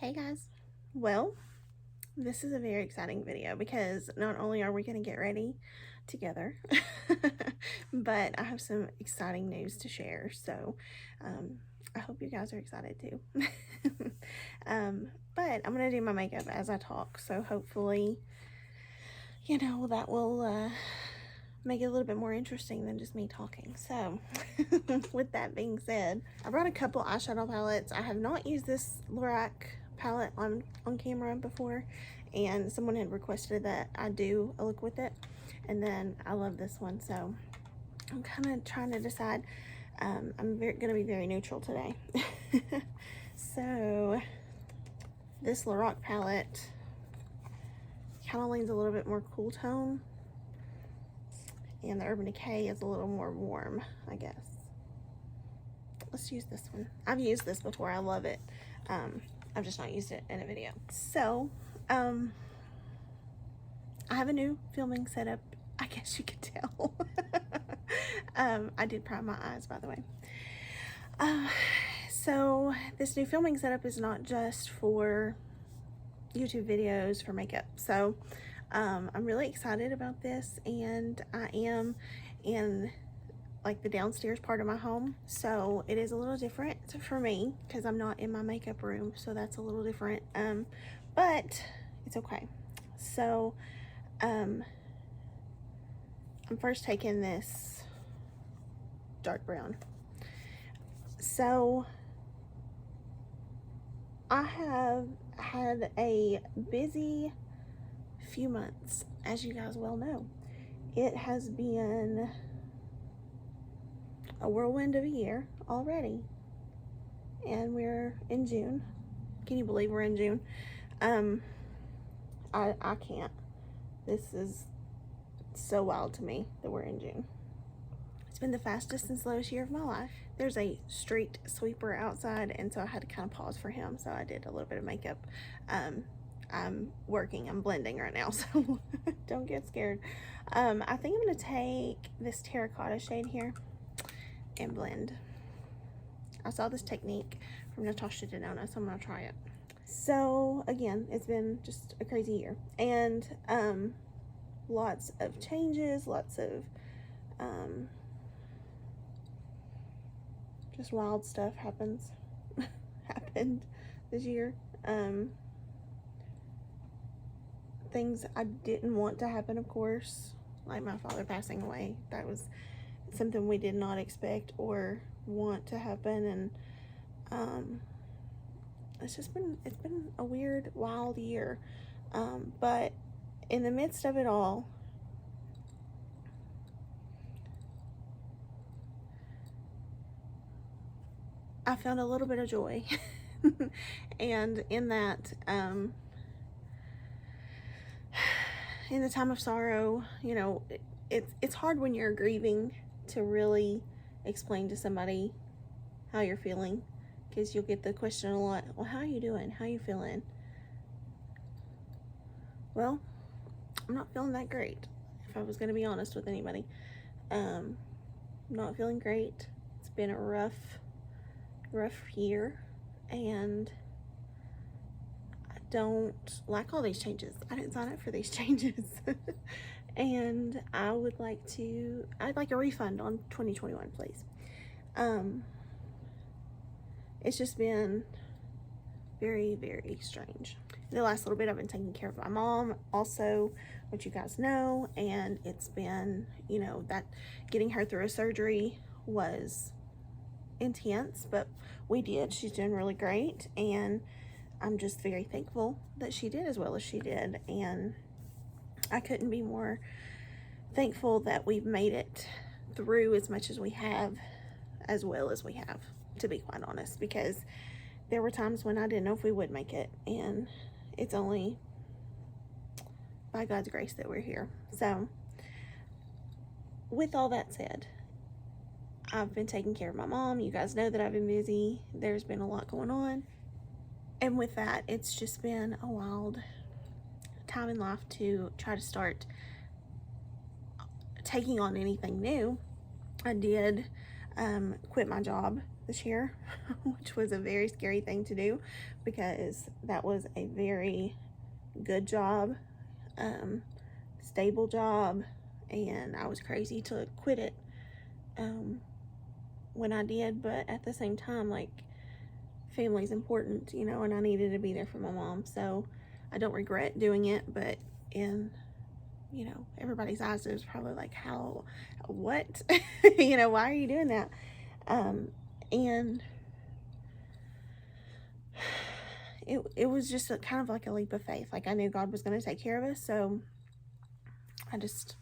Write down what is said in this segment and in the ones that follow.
Hey guys. Well, this is a very exciting video because not only are we going to get ready together, but I have some exciting news to share. So I hope you guys are excited too. But I'm going to do my makeup as I talk. So hopefully, that will make it a little bit more interesting than just me talking. So with that being said, I brought a couple eyeshadow palettes. I have not used this Lorac palette on camera before, and someone had requested that I do a look with it, and then I love this one, so I'm kind of trying to decide. I'm gonna be very neutral today. So this Lorac palette kind of leans a little bit more cool tone, and the Urban Decay is a little more warm, I guess. Let's use this one. I've used this before. I love it. I've just not used it in a video. So, I have a new filming setup, I guess you could tell. I did prime my eyes, by the way. So this new filming setup is not just for YouTube videos for makeup. So, I'm really excited about this, and I am in like the downstairs part of my home, so it is a little different for me because I'm not in my makeup room, so that's a little different, but it's okay. So I'm first taking this dark brown. So I have had a busy few months, as you guys well know. It has been a whirlwind of a year already, and we're in June. Can you believe we're in June? I can't. This is so wild to me that we're in June. It's been the fastest and slowest year of my life. There's a street sweeper outside, and so I had to kind of pause for him, so I did a little bit of makeup. I'm blending right now, so don't get scared. I think I'm gonna take this terracotta shade here and blend. I saw this technique from Natasha Denona, so I'm gonna try it. So again, it's been just a crazy year, and lots of changes, lots of just wild stuff happened this year. Things I didn't want to happen, of course, like my father passing away. That was something we did not expect or want to happen, and it's been a weird, wild year, but in the midst of it all, I found a little bit of joy. And in that, in the time of sorrow, it's hard when you're grieving to really explain to somebody how you're feeling, because you'll get the question a lot, well, how are you doing? How are you feeling? Well, I'm not feeling that great, if I was going to be honest with anybody. Not feeling great. It's been a rough year, and I don't like all these changes. I didn't sign up for these changes. And I'd like a refund on 2021, please. It's just been very, very strange. The last little bit, I've been taking care of my mom also, which you guys know, and it's been, that getting her through a surgery was intense, but we did. She's doing really great, and I'm just very thankful that she did as well as she did, and I couldn't be more thankful that we've made it through as much as we have, as well as we have, to be quite honest, because there were times when I didn't know if we would make it, and it's only by God's grace that we're here. So with all that said, I've been taking care of my mom. You guys know that I've been busy. There's been a lot going on, and with that, it's just been a wild time in life to try to start taking on anything new. I did quit my job the chair, which was a very scary thing to do because that was a very good job, stable job, and I was crazy to quit it when I did. But at the same time, like, family's important, you know, and I needed to be there for my mom. So I don't regret doing it, but in, you know, everybody's eyes, it was probably like, how, what, you know, why are you doing that? And it was just kind of like a leap of faith. Like, I knew God was going to take care of us, so I just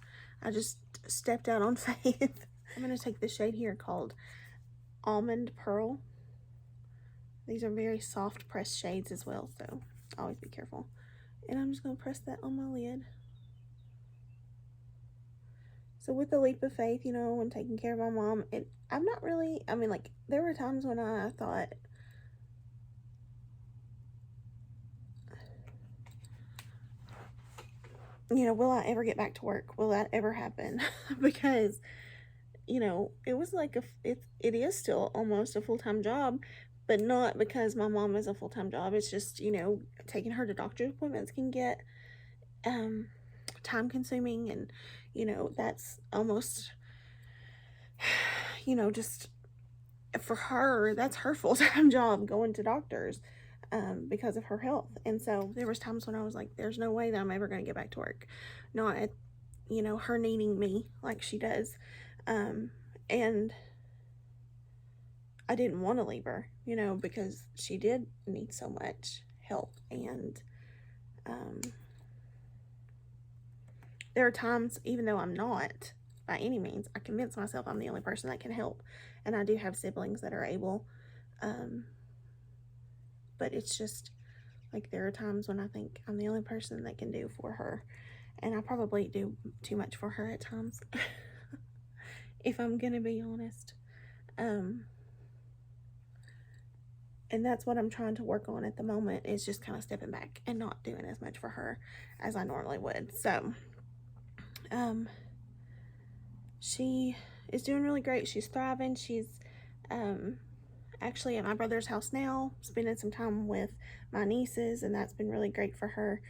stepped out on faith. I'm going to take this shade here called Almond Pearl. These are very soft pressed shades as well, so always be careful. And I'm just going to press that on my lid. So with the leap of faith, you know, when taking care of my mom, I'm not really, I mean, like, there were times when I thought, you know, will I ever get back to work? Will that ever happen? Because, you know, it was like, it is still almost a full-time job, but not because my mom is a full-time job. It's just, you know, taking her to doctor's appointments can get time consuming, and, you know, that's almost, you know, just for her, that's her full-time job, going to doctors because of her health. And so there was times when I was like, there's no way that I'm ever going to get back to work, not at, you know, her needing me like she does. And I didn't want to leave her, you know, because she did need so much help. And there are times, even though I'm not by any means, I convince myself I'm the only person that can help. And I do have siblings that are able, but it's just like, there are times when I think I'm the only person that can do for her, and I probably do too much for her at times, if I'm gonna be honest. And that's what I'm trying to work on at the moment, is just kind of stepping back and not doing as much for her as I normally would. So she is doing really great. She's thriving. She's actually at my brother's house now, spending some time with my nieces, and that's been really great for her.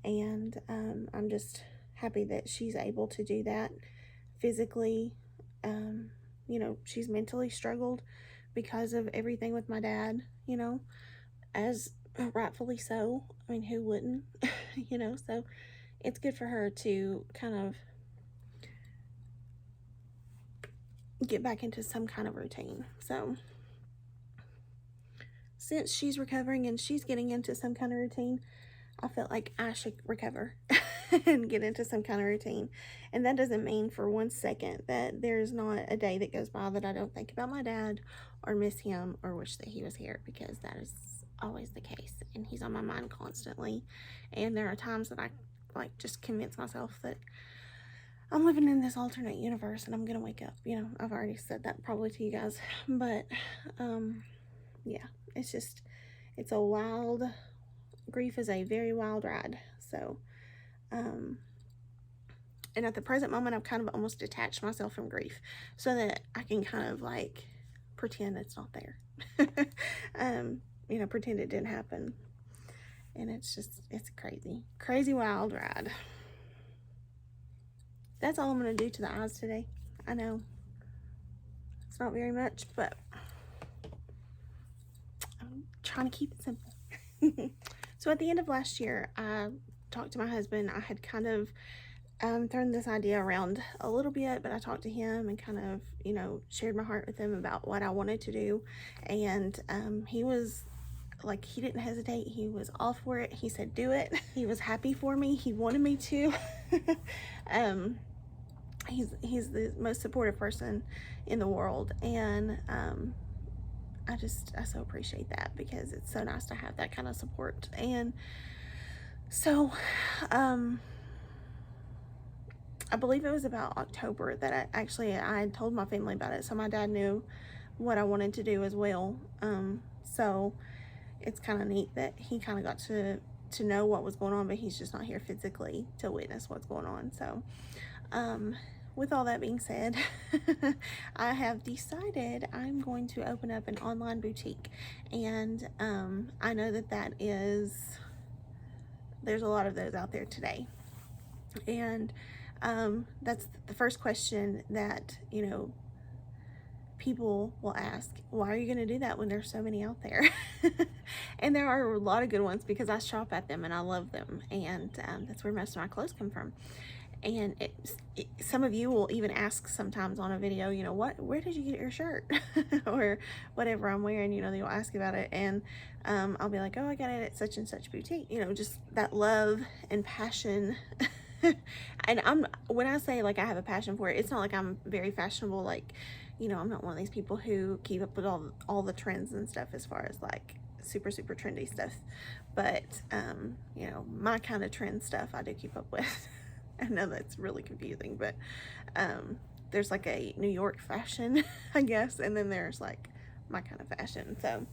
And I'm just happy that she's able to do that physically. You know, she's mentally struggled because of everything with my dad, you know, as rightfully so. I mean, who wouldn't? You know, so it's good for her to kind of get back into some kind of routine. So since she's recovering and she's getting into some kind of routine, I felt like I should recover and get into some kind of routine. And that doesn't mean for 1 second that there's not a day that goes by that I don't think about my dad or miss him or wish that he was here, because that is always the case, and he's on my mind constantly. And there are times that I like just convince myself that I'm living in this alternate universe and I'm gonna wake up. You know, I've already said that probably to you guys, but yeah, it's a wild, grief is a very wild ride. So and at the present moment, I've kind of almost detached myself from grief so that I can kind of like pretend it's not there. You know, pretend it didn't happen. And it's crazy wild ride. That's all I'm going to do to the eyes today. I know it's not very much, but I'm trying to keep it simple. So at the end of last year, I talked to my husband. I had kind of thrown this idea around a little bit, but I talked to him and kind of, you know, shared my heart with him about what I wanted to do. And he was like, he didn't hesitate. He was all for it. He said, do it. He was happy for me. He wanted me to. He's the most supportive person in the world. And I so appreciate that, because it's so nice to have that kind of support. And so I believe it was about October that I had told my family about it. So my dad knew what I wanted to do as well. So it's kind of neat that he kind of got to know what was going on, but he's just not here physically to witness what's going on. So with all that being said, I have decided I'm going to open up an online boutique. And I know that there's a lot of those out there today. And that's the first question that, people will ask. Why are you going to do that when there's so many out there? And there are a lot of good ones because I shop at them and I love them. And that's where most of my clothes come from. And some of you will even ask sometimes on a video, where did you get your shirt? Or whatever I'm wearing, they'll ask about it. And I'll be like, oh, I got it at such and such boutique. Just that love and passion. And when I say like I have a passion for it, it's not like I'm very fashionable. Like, I'm not one of these people who keep up with all the trends and stuff as far as like super trendy stuff. But my kind of trend stuff I do keep up with. I know that's really confusing, but there's like a New York fashion, I guess, and then there's like my kind of fashion. So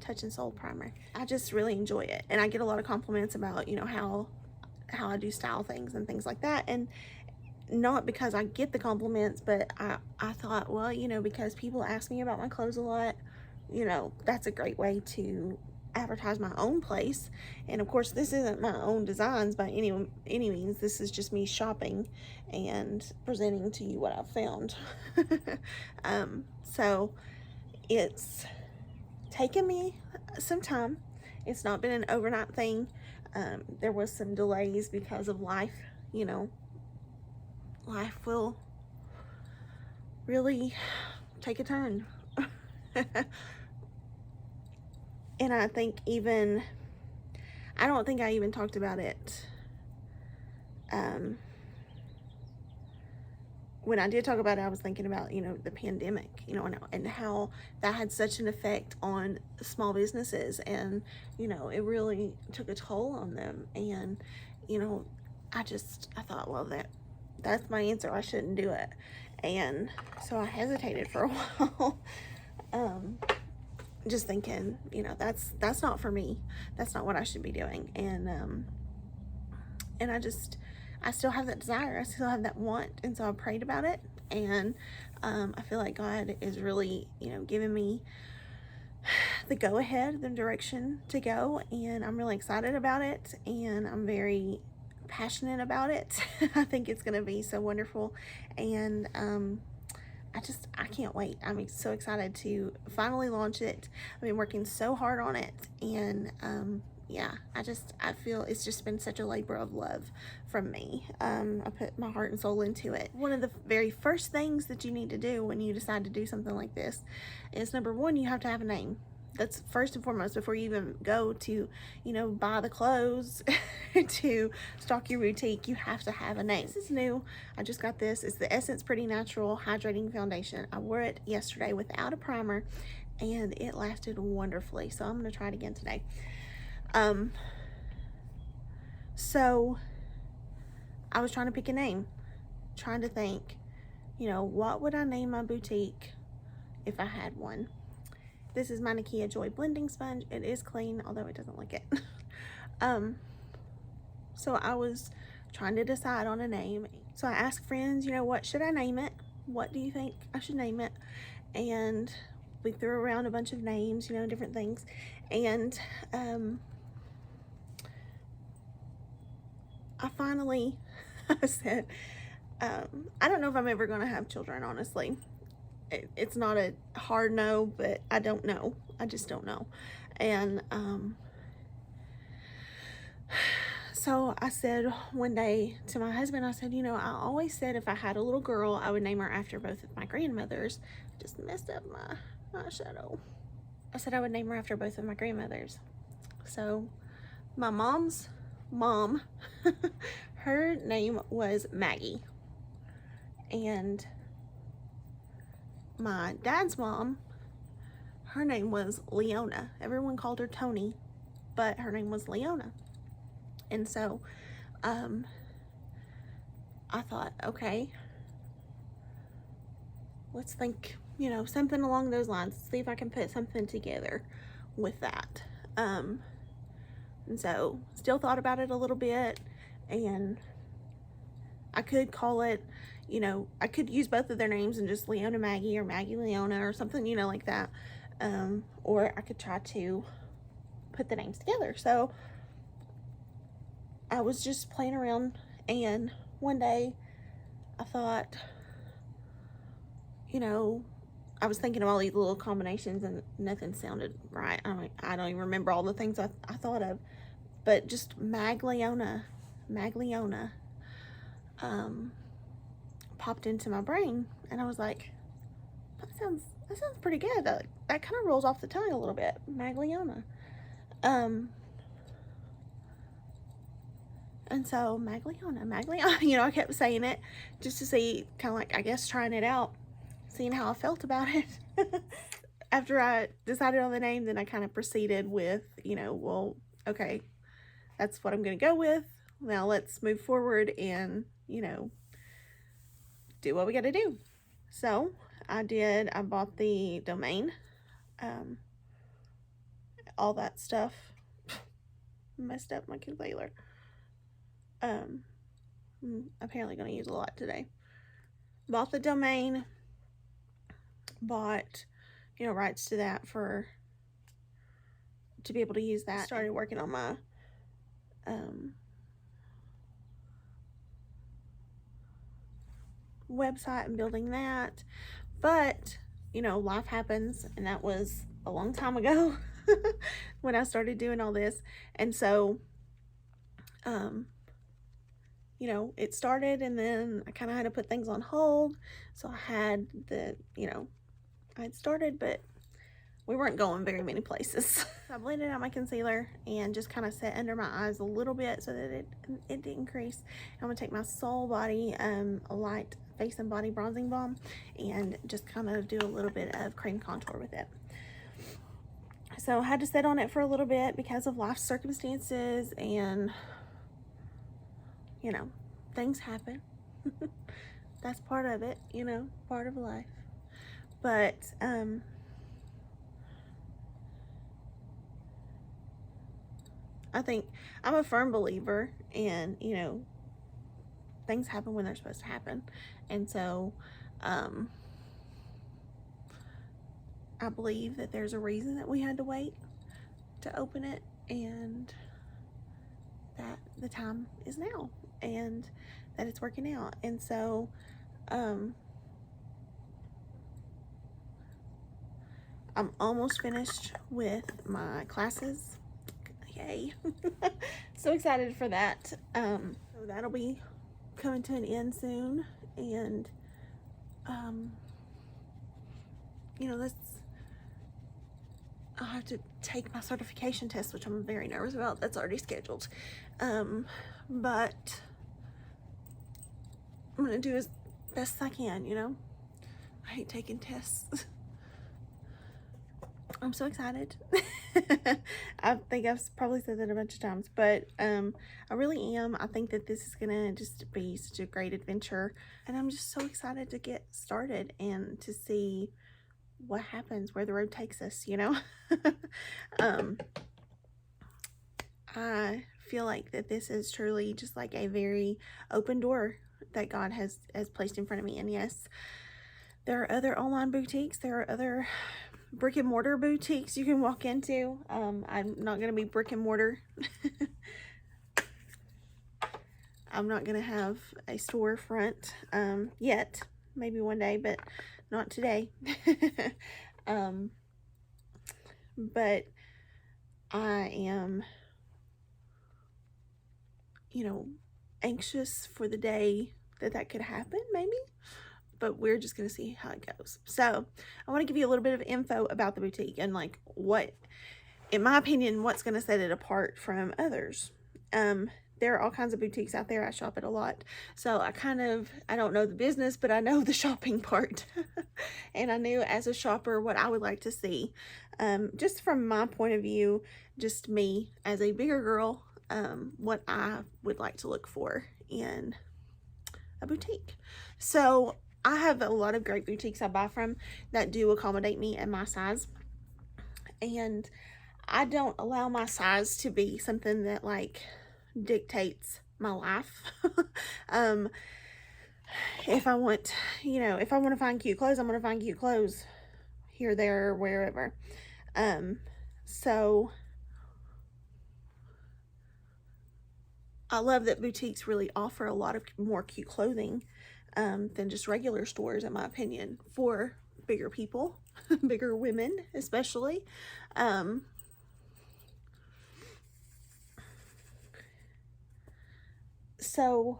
Touch in Soul primer, I just really enjoy it, and I get a lot of compliments about how I do style things and things like that. And not because I get the compliments, but I thought, well, because people ask me about my clothes a lot, that's a great way to advertise my own place. And of course, this isn't my own designs by any means. This is just me shopping and presenting to you what I've found. So it's taken me some time. It's not been an overnight thing. There was some delays because of life. Life will really take a turn. And I think I don't think I even talked about it when I did talk about it. I was thinking about the pandemic, and how that had such an effect on small businesses, and it really took a toll on them. And I thought, well, that's my answer. I shouldn't do it. And so I hesitated for a while. Just thinking, that's not for me. That's not what I should be doing. And I still have that desire. I still have that want. And so I prayed about it. And I feel like God is really, giving me the go ahead, the direction to go. And I'm really excited about it. And I'm very passionate about it. I think it's going to be so wonderful. And I can't wait. I'm so excited to finally launch it. I've been working so hard on it, and yeah, I feel it's just been such a labor of love from me. I put my heart and soul into it. One of the very first things that you need to do when you decide to do something like this is, number one, you have to have a name. That's first and foremost before you even go to, buy the clothes to stock your boutique. You have to have a name. This is new. I just got this. It's the Essence Pretty Natural Hydrating Foundation. I wore it yesterday without a primer, and it lasted wonderfully. So I'm going to try it again today. So I was trying to pick a name, trying to think, what would I name my boutique if I had one? This is my Nakia Joy blending sponge. It is clean, although it doesn't like it. So I was trying to decide on a name. So I asked friends, what should I name it? What do you think I should name it? And we threw around a bunch of names, different things. And I finally said, I don't know if I'm ever going to have children, honestly. It's not a hard no, but I don't know. I just don't know. And so I said one day to my husband, I said, I always said if I had a little girl, I would name her after both of my grandmothers. I just messed up my eyeshadow. I said I would name her after both of my grandmothers. So my mom's mom, her name was Maggie. And my dad's mom, her name was Leona. Everyone called her Tony, but her name was Leona. And so I thought, okay, let's think, something along those lines. See if I can put something together with that. And so still thought about it a little bit, and I could call it, you know, I could use both of their names and just Leona Maggie or Maggie Leona or something, you know, like that. Or I could try to put the names together. So I was just playing around, and one day I thought, you know, I was thinking of all these little combinations and nothing sounded right. I don't even remember all the things I thought of, but just Magliona popped into my brain, and I was like, that sounds pretty good. That kind of rolls off the tongue a little bit, Magliona. And so Magliona, you know, I kept saying it just to see, kind of like, I guess, trying it out, seeing how I felt about it. After I decided on the name, then I kind of proceeded with, you know, well, okay, that's what I'm going to go with. Now let's move forward and, you know, do what we got to do. So I bought the domain, all that stuff. Messed up my computer. Apparently going to use a lot today. Bought the domain, bought, you know, rights to that to be able to use that. Started working on my website and building that. But, you know, life happens, and that was a long time ago when I started doing all this. And so you know, it started, and then I kind of had to put things on hold. So I had you know, I had started, but we weren't going very many places. So I blended out my concealer and just kind of set under my eyes a little bit so that it didn't crease. I'm gonna take my Soul Body light face and body bronzing balm and just kind of do a little bit of cream contour with it. So I had to sit on it for a little bit because of life circumstances, and you know, things happen. That's part of it, you know, part of life. But I think I'm a firm believer in, you know, things happen when they're supposed to happen. And so I believe that there's a reason that we had to wait to open it, and that the time is now, and that it's working out. And so I'm almost finished with my classes. Yay. So excited for that. So that'll be coming to an end soon, and you know, I'll have to take my certification test, which I'm very nervous about. That's already scheduled. But I'm gonna do as best as I can, you know. I hate taking tests. I'm so excited. I think I've probably said that a bunch of times, but I really am. I think that this is gonna just be such a great adventure, and I'm just so excited to get started and to see what happens, where the road takes us, you know. I feel like that this is truly just like a very open door that God has placed in front of me. And yes, there are other online boutiques, there are other brick and mortar boutiques you can walk into. I'm not going to be brick and mortar. I'm not going to have a storefront yet. Maybe one day, but not today. But I am, you know, anxious for the day that could happen, maybe. But we're just going to see how it goes. So I want to give you a little bit of info about the boutique and like what, in my opinion, what's going to set it apart from others. There are all kinds of boutiques out there. I shop at a lot. So I don't know the business, but I know the shopping part. And I knew as a shopper what I would like to see. Just from my point of view, just me as a bigger girl, what I would like to look for in a boutique. So I have a lot of great boutiques I buy from that do accommodate me and my size. And I don't allow my size to be something that like dictates my life. if I want, if I want to find cute clothes, I'm going to find cute clothes here, there, wherever. So I love that boutiques really offer a lot of more cute clothing than just regular stores, in my opinion, for bigger people, bigger women especially. So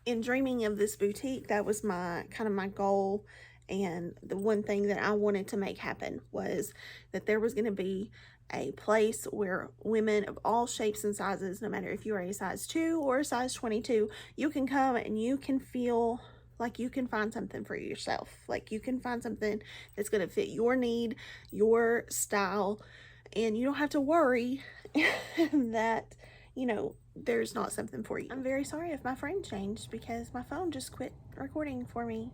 in dreaming of this boutique, that was my kind of my goal. And the one thing that I wanted to make happen was that there was going to be a place where women of all shapes and sizes, no matter if you are a size 2 or a size 22, you can come and you can feel like you can find something for yourself. Like you can find something that's going to fit your need, your style, and you don't have to worry that, there's not something for you. I'm very sorry if my frame changed because my phone just quit recording for me.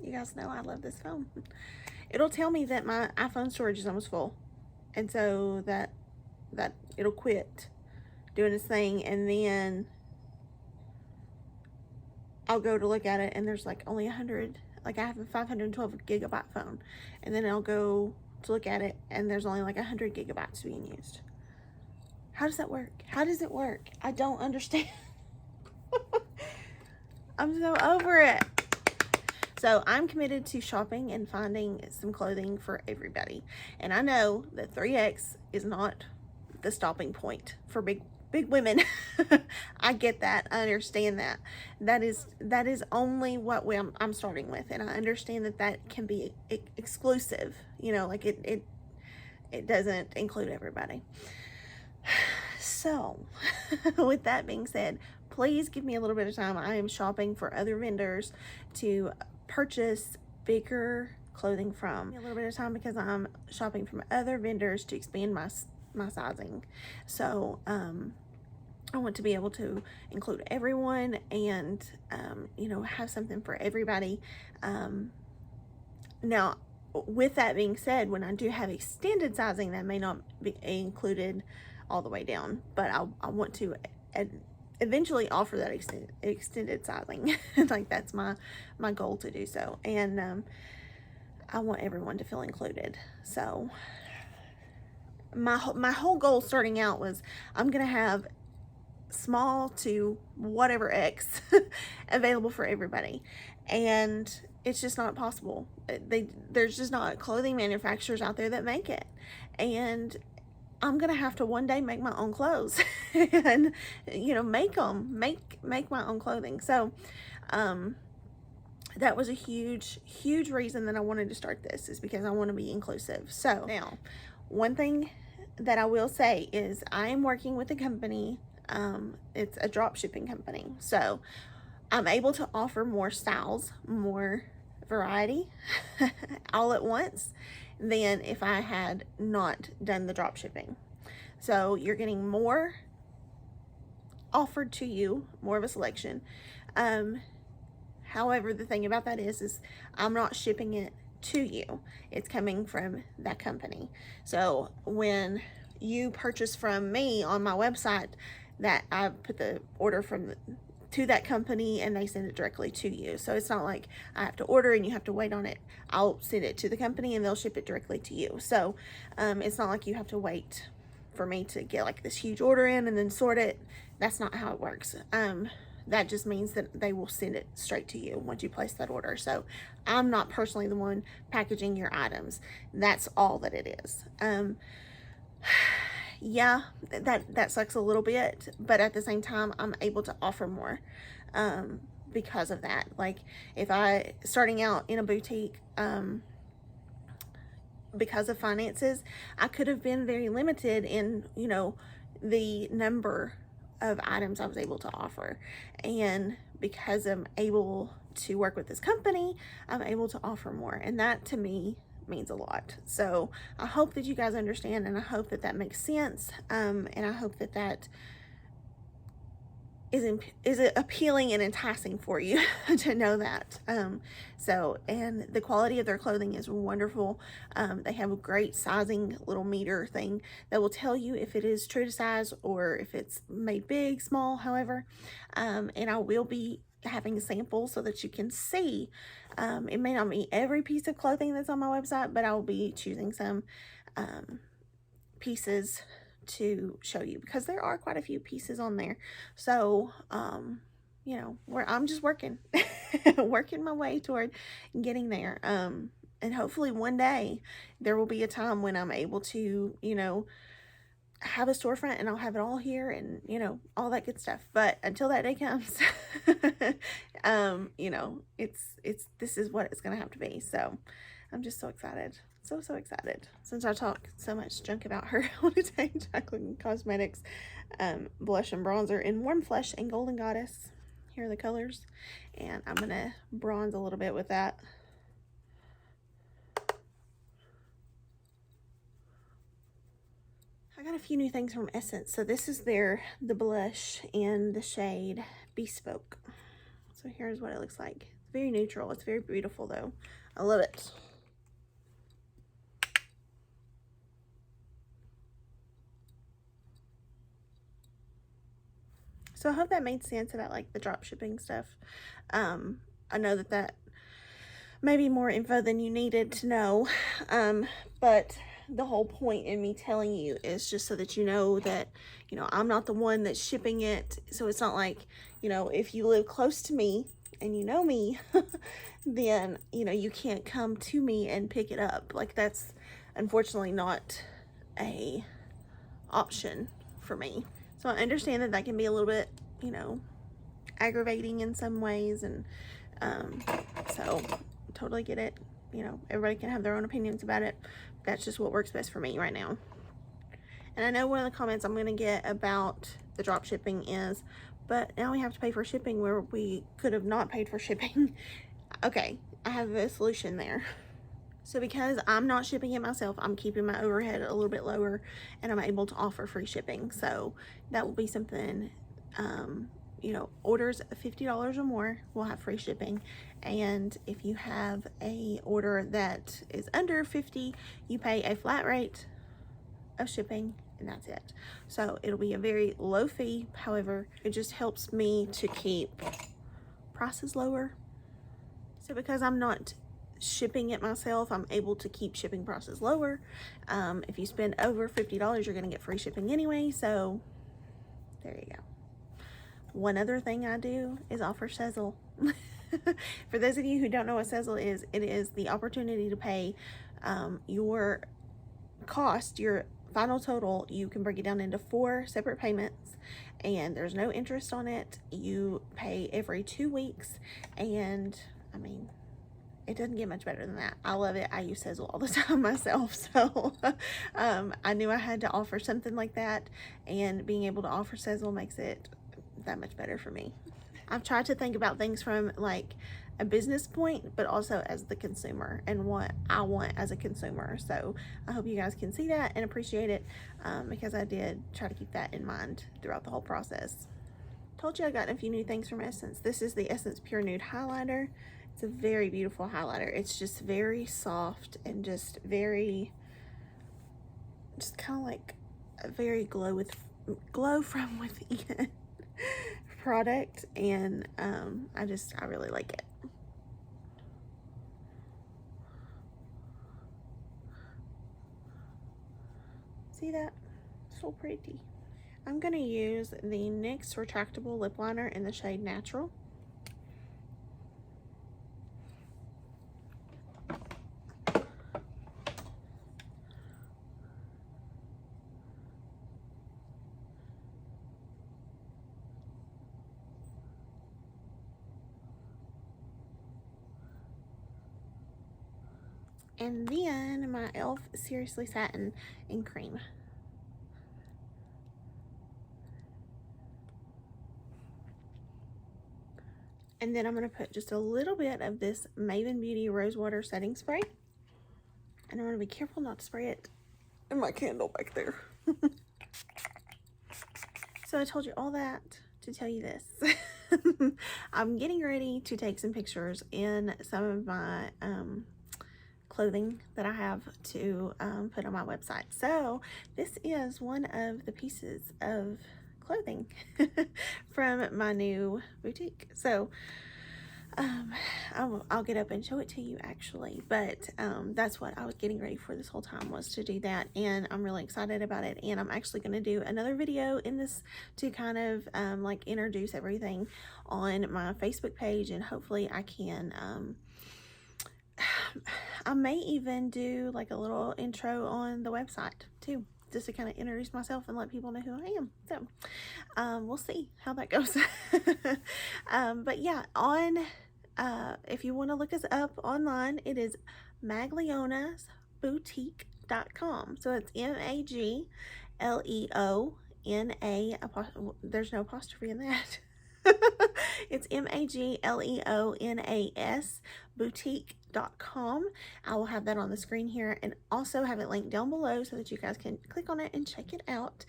You guys know I love this phone. It'll tell me that my iPhone storage is almost full, and so that it'll quit doing its thing, and then I'll go to look at it and there's like only 100, like I have a 512 gigabyte phone, and then I'll go to look at it and there's only like 100 gigabytes being used. How does that work? How does it work? I don't understand. I'm so over it. So I'm committed to shopping and finding some clothing for everybody. And I know that 3X is not the stopping point for big women. I get that. I understand that. That is only what I'm starting with. And I understand that can be exclusive. Like it doesn't include everybody. So with that being said, please give me a little bit of time. I am shopping for other vendors to purchase bigger clothing from. A little bit of time because I'm shopping from other vendors to expand my sizing. So I want to be able to include everyone and have something for everybody. Now with that being said, when I do have extended sizing, that may not be included all the way down, but I want to eventually offer that extended sizing. Like that's my goal to do so, and I want everyone to feel included. So my whole goal starting out was I'm gonna have small to whatever X available for everybody, and it's just not possible. There's just not clothing manufacturers out there that make it, and I'm gonna have to one day make my own clothes and make my own clothing. So that was a huge reason that I wanted to start this, is because I want to be inclusive. So now, one thing that I will say is I am working with a company. It's a drop shipping company, so I'm able to offer more styles, more variety all at once than if I had not done the drop shipping. So you're getting more offered to you, more of a selection. However, the thing about that is I'm not shipping it to you. It's coming from that company. So when you purchase from me on my website, that I put the order to that company and they send it directly to you. So it's not like I have to order and you have to wait on it. I'll send it to the company and they'll ship it directly to you. So it's not like you have to wait for me to get like this huge order in and then sort it. That's not how it works. That just means that they will send it straight to you once you place that order. So I'm not personally the one packaging your items. That's all that it is. Yeah, that sucks a little bit, but at the same time, I'm able to offer more because of that. Like if starting out in a boutique, because of finances, I could have been very limited in, the number of items I was able to offer. And because I'm able to work with this company, I'm able to offer more. And that to me means a lot. So I hope that you guys understand, and I hope that makes sense. And I hope that is it appealing and enticing for you to know that. So, and the quality of their clothing is wonderful. They have a great sizing little meter thing that will tell you if it is true to size or if it's made big, small, however. And I will be having a sample so that you can see. It may not be every piece of clothing that's on my website, but I will be choosing some pieces to show you, because there are quite a few pieces on there. So you know, I'm just working working my way toward getting there, and hopefully one day there will be a time when I'm able to, you know, have a storefront and I'll have it all here and, you know, all that good stuff. But until that day comes, you know, this is what it's gonna have to be. So I'm just so excited. So excited. Since I talk so much junk about her, I want to take Jaclyn Cosmetics blush and bronzer in Warm Flush and Golden Goddess. Here are the colors, and I'm gonna bronze a little bit with that. I got a few new things from Essence. So this is the blush in the shade Bespoke. So here's what it looks like. It's very neutral. It's very beautiful though. I love it. So I hope that made sense about like the drop shipping stuff. I know that may be more info than you needed to know, but the whole point in me telling you is just so that you know that, you know, I'm not the one that's shipping it. So it's not like, you know, if you live close to me and you know me, then, you know, you can't come to me and pick it up. Like, that's unfortunately not a option for me. So I understand that that can be a little bit, you know, aggravating in some ways, and so totally get it. You know, everybody can have their own opinions about it. That's just what works best for me right now. And I know one of the comments I'm going to get about the drop shipping is, but now we have to pay for shipping where we could have not paid for shipping. Okay, I have a solution there. So because I'm not shipping it myself, I'm keeping my overhead a little bit lower, and I'm able to offer free shipping. So that will be something, you know, orders of $50 or more will have free shipping. And if you have a order that is under 50, you pay a flat rate of shipping, and that's it. So it'll be a very low fee. However, it just helps me to keep prices lower. So because I'm not shipping it myself, I'm able to keep shipping prices lower. If you spend over $50, you're going to get free shipping anyway. So there you go. One other thing I do is offer Sezzle. For those of you who don't know what Sezzle is, it is the opportunity to pay your cost, your final total. You can break it down into 4 separate payments, and there's no interest on it. You pay every 2 weeks, and I mean, it doesn't get much better than that. I love it. I use Sezzle all the time myself. So I knew I had to offer something like that, and being able to offer Sezzle makes it that much better for me. I've tried to think about things from like a business point, but also as the consumer and what I want as a consumer. So I hope you guys can see that and appreciate it, because I did try to keep that in mind throughout the whole process. Told you I got a few new things from Essence. This is the Essence Pure Nude Highlighter. It's a very beautiful highlighter. It's just very soft and just very, just kind of like a very glow from within product, and I really like it. See that? So pretty. I'm gonna use the NYX retractable lip liner in the shade Natural. And then my e.l.f. Seriously Satin in Cream. And then I'm going to put just a little bit of this Maven Beauty Rosewater Setting Spray. And I'm going to be careful not to spray it in my candle back there. So I told you all that to tell you this. I'm getting ready to take some pictures in some of my clothing that I have to put on my website. So this is one of the pieces of clothing from my new boutique. So I'll get up and show it to you actually, but that's what I was getting ready for this whole time, was to do that, and I'm really excited about it. And I'm actually going to do another video in this to kind of like introduce everything on my Facebook page, and hopefully I can I may even do like a little intro on the website too, just to kind of introduce myself and let people know who I am. So we'll see how that goes. But yeah, if you want to look us up online, it is maglionasboutique.com. So it's MAGLEONA, there's no apostrophe in that. It's MAGLEONAS boutique.com. I will have that on the screen here, and also have it linked down below so that you guys can click on it and check it out.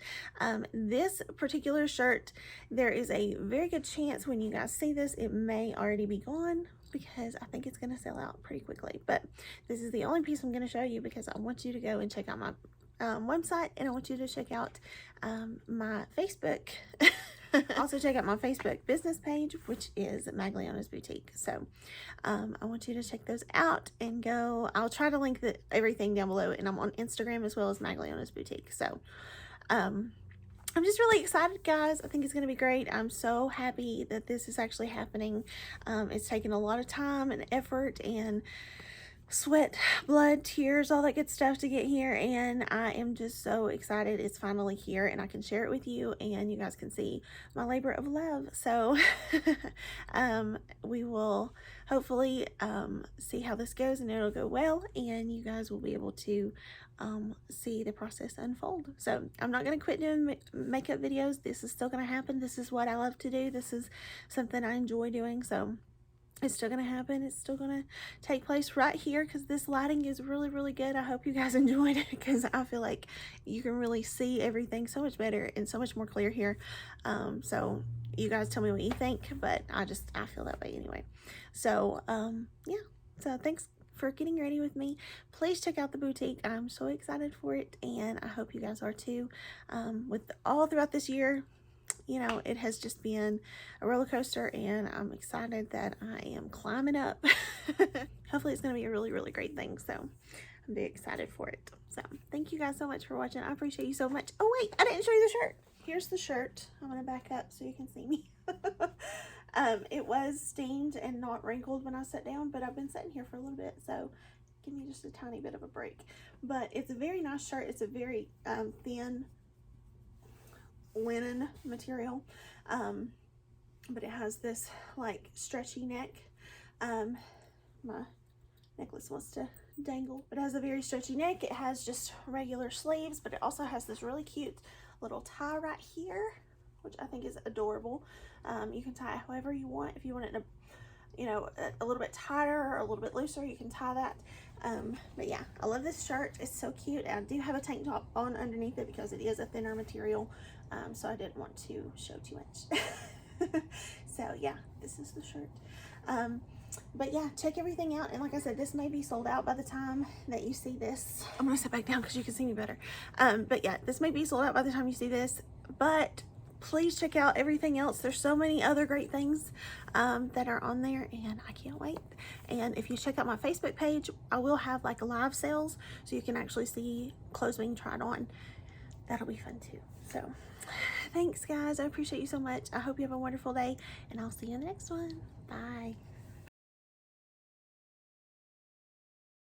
This particular shirt, there is a very good chance when you guys see this, it may already be gone, because I think it's going to sell out pretty quickly. But this is the only piece I'm going to show you, because I want you to go and check out my website, and I want you to check out my Facebook. Also check out my Facebook business page, which is Magliona's Boutique. So I want you to check those out and go. I'll try to link everything down below, and I'm on Instagram as well as Magliona's Boutique. So I'm just really excited, guys. I think it's going to be great. I'm so happy that this is actually happening. It's taken a lot of time and effort and sweat, blood, tears, all that good stuff to get here, and I am just so excited it's finally here, and I can share it with you, and you guys can see my labor of love. So we will hopefully see how this goes, and it'll go well, and you guys will be able to see the process unfold. So I'm not going to quit doing makeup videos. This is still going to happen. This is what I love to do. This is something I enjoy doing. So it's still going to happen. It's still going to take place right here, because this lighting is really, really good. I hope you guys enjoyed it, because I feel like you can really see everything so much better and so much more clear here. So you guys tell me what you think, but I feel that way anyway. So yeah, so thanks for getting ready with me. Please check out the boutique. I'm so excited for it, and I hope you guys are too. With all throughout this year, you know, it has just been a roller coaster, and I'm excited that I am climbing up. Hopefully it's going to be a really, really great thing. So I'm very excited for it. So thank you guys so much for watching. I appreciate you so much. Oh wait, I didn't show you the shirt. Here's the shirt. I'm going to back up so you can see me. It was steamed and not wrinkled when I sat down, but I've been sitting here for a little bit, so give me just a tiny bit of a break. But it's a very nice shirt. It's a very thin linen material, but it has this like stretchy neck. My necklace wants to dangle, but it has a very stretchy neck. It has just regular sleeves, but it also has this really cute little tie right here, which I think is adorable. You can tie it however you want. If you want it to, you know, a little bit tighter or a little bit looser, you can tie that. But yeah, I love this shirt. It's so cute. And I do have a tank top on underneath it, because it is a thinner material, so I didn't want to show too much. So yeah, this is the shirt. But yeah, check everything out, and like I said, this may be sold out by the time that you see this. I'm gonna sit back down because you can see me better. But yeah, this may be sold out by the time you see this, but please check out everything else. There's so many other great things that are on there, and I can't wait. And if you check out my Facebook page, I will have like live sales, so you can actually see clothes being tried on. That'll be fun too. So thanks guys, I appreciate you so much. I hope you have a wonderful day, and I'll see you in the next one. Bye.